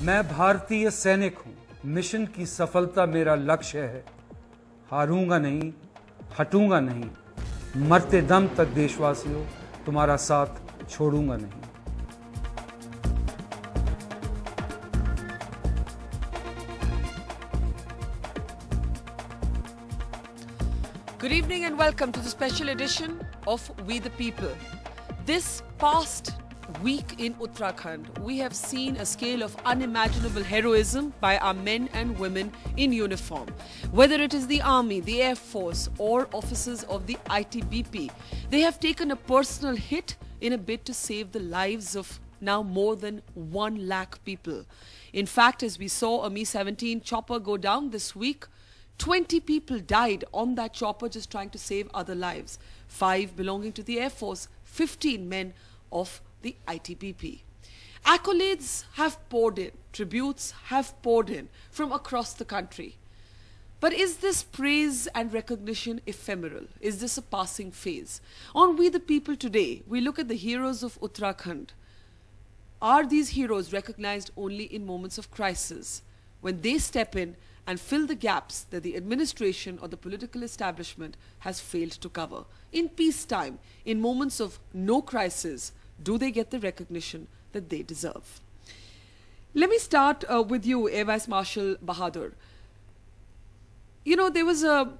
मैं भारतीय सैनिक हूं, मिशन की सफलता मेरा लक्ष्य है। हारूंगा नहीं, हटूंगा नहीं, मरते दम तक देशवासियों तुम्हारा साथ छोड़ूंगा नहीं। Good evening and welcome to the special edition of We the People. This past week in Uttarakhand, we have seen a scale of unimaginable heroism by our men and women in uniform. Whether it is the Army, the Air Force or officers of the ITBP, they have taken a personal hit in a bid to save the lives of now more than 1 lakh people. In fact, as we saw a Mi-17 chopper go down this week, 20 people died on that chopper just trying to save other lives. 5 belonging to the Air Force, 15 men of the ITBP. Accolades have poured in, tributes have poured in from across the country. But is this praise and recognition ephemeral? Is this a passing phase? On We the People today, we look at the heroes of Uttarakhand. Are these heroes recognized only in moments of crisis, when they step in and fill the gaps that the administration or the political establishment has failed to cover? In peacetime, in moments of no crisis, do they get the recognition that they deserve? Let me start with you, Air Vice Marshal Bahadur. You know, there was an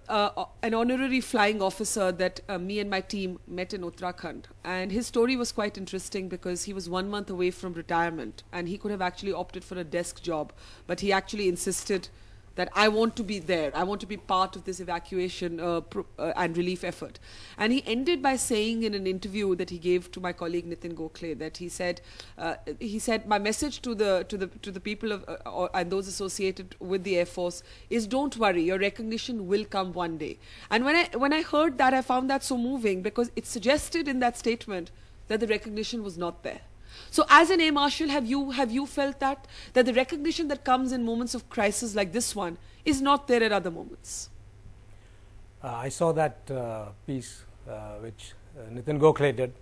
honorary flying officer that me and my team met in Uttarakhand, and his story was quite interesting because he was 1 month away from retirement and he could have actually opted for a desk job, but he actually insisted that I want to be there, I want to be part of this evacuation and relief effort. And he ended by saying in an interview that he gave to my colleague Nitin Gokhale that he said, my message to the people of and those associated with the Air Force is, don't worry, your recognition will come one day. And when I heard that, I found that so moving because it suggested in that statement that the recognition was not there. So as an Air Marshal, have you felt that the recognition that comes in moments of crisis like this one is not there at other moments? I saw that piece which Nitin Gokhale did,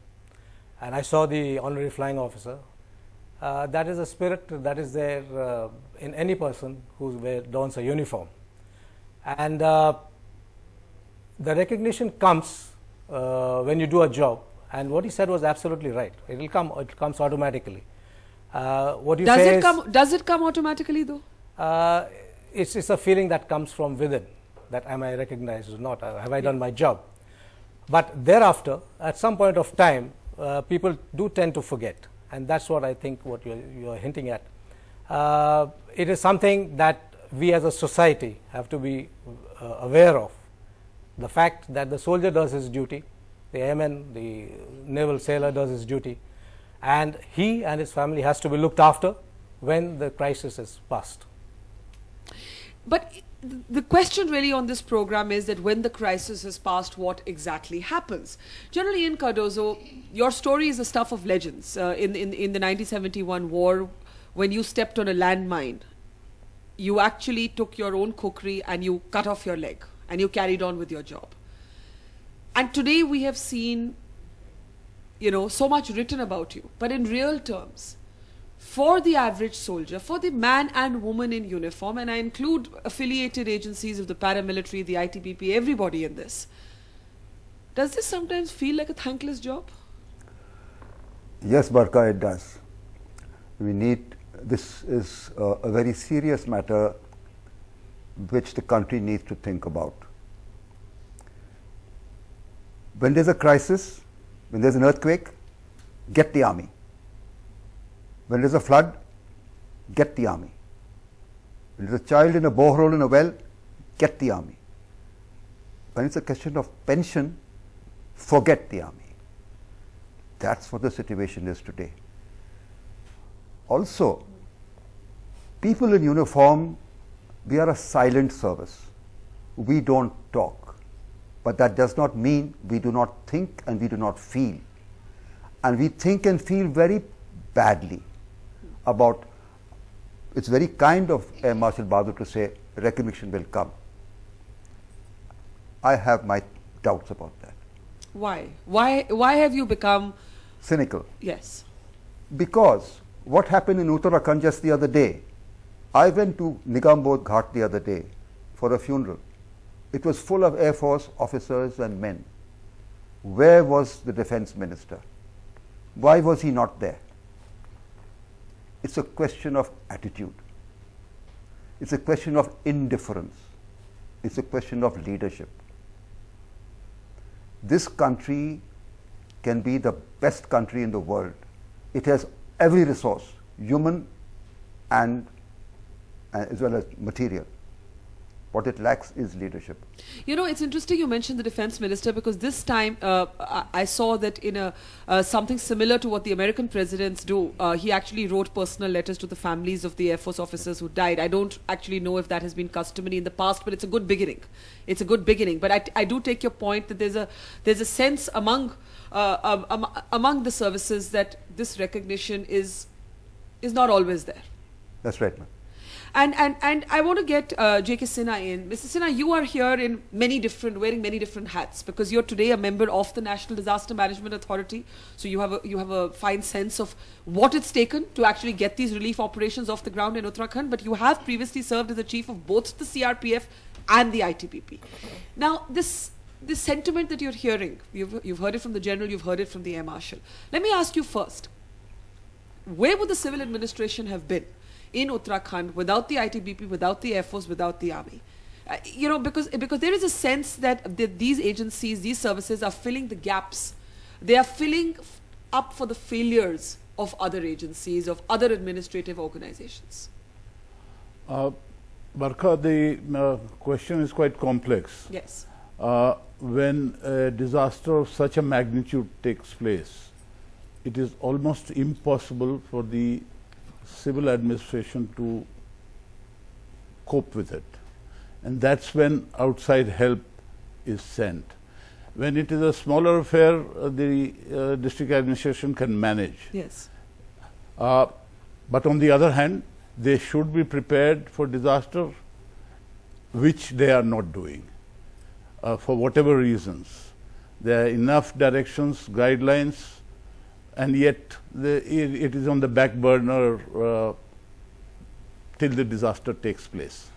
and I saw the honorary flying officer. That is a spirit that is there in any person who dons a uniform. And the recognition comes when you do a job. And what he said was absolutely right. It will come. It comes automatically. What you say does it come automatically though? It's a feeling that comes from within. That am I recognized or not? Have I done my job? But thereafter, at some point of time, people do tend to forget, and that's what I think what you're hinting at. It is something that we as a society have to be aware of. The fact that the soldier does his duty. The airman, the naval sailor does his duty, and he and his family has to be looked after when the crisis is past. But the question really on this program is that when the crisis has passed, what exactly happens? General Ian Cardozo, your story is the stuff of legends. In the 1971 war, when you stepped on a landmine, you actually took your own kukri and you cut off your leg and you carried on with your job. And today we have seen, you know, so much written about you. But in real terms, for the average soldier, for the man and woman in uniform, and I include affiliated agencies of the paramilitary, the ITBP, everybody in this, does this sometimes feel like a thankless job? Yes, Barka, it does. This is a very serious matter which the country needs to think about. When there's a crisis, when there's an earthquake, get the army. When there's a flood, get the army. When there's a child in a borehole in a well, get the army. When it's a question of pension, forget the army. That's what the situation is today. Also, people in uniform, we are a silent service. We don't talk. But that does not mean we do not think and we do not feel. And we think and feel very badly about, it's very kind of Air Marshal Bahadur to say recognition will come. I have my doubts about that. Why? Why have you become cynical? Yes. Because what happened in Uttarakhand just the other day I went to Nigambodh Ghat the other day for a funeral. It was full of Air Force officers and men. Where was the defense minister? Why was he not there? It's a question of attitude. It's a question of indifference. It's a question of leadership. This country can be the best country in the world. It has every resource, human and as well as material. What it lacks is leadership. You know, it's interesting you mentioned the defense minister, because this time I saw that in something similar to what the American presidents do, he actually wrote personal letters to the families of the Air Force officers who died. I don't actually know if that has been customary in the past, but it's a good beginning. It's a good beginning. But I do take your point that there's a sense among the services that this recognition is not always there. That's right, ma'am. And I want to get J.K. Sinha in. Mr. Sinha, you are here in wearing many different hats, because you're today a member of the National Disaster Management Authority. So you have a fine sense of what it's taken to actually get these relief operations off the ground in Uttarakhand. But you have previously served as the chief of both the CRPF and the ITBP. Now, this sentiment that you're hearing, you've heard it from the general, you've heard it from the Air Marshal. Let me ask you first, where would the civil administration have been in Uttarakhand without the ITBP, without the Air Force, without the Army? You know, because there is a sense that these agencies, these services are filling the gaps. They are filling up for the failures of other agencies, of other administrative organizations. Barkha, the question is quite complex. Yes. When a disaster of such a magnitude takes place, it is almost impossible for the civil administration to cope with it, and that's when outside help is sent. When it is a smaller affair, the district administration can manage. Yes. But on the other hand, they should be prepared for disaster, which they are not doing for whatever reasons. There are enough directions, guidelines, and yet it is on the back burner till the disaster takes place.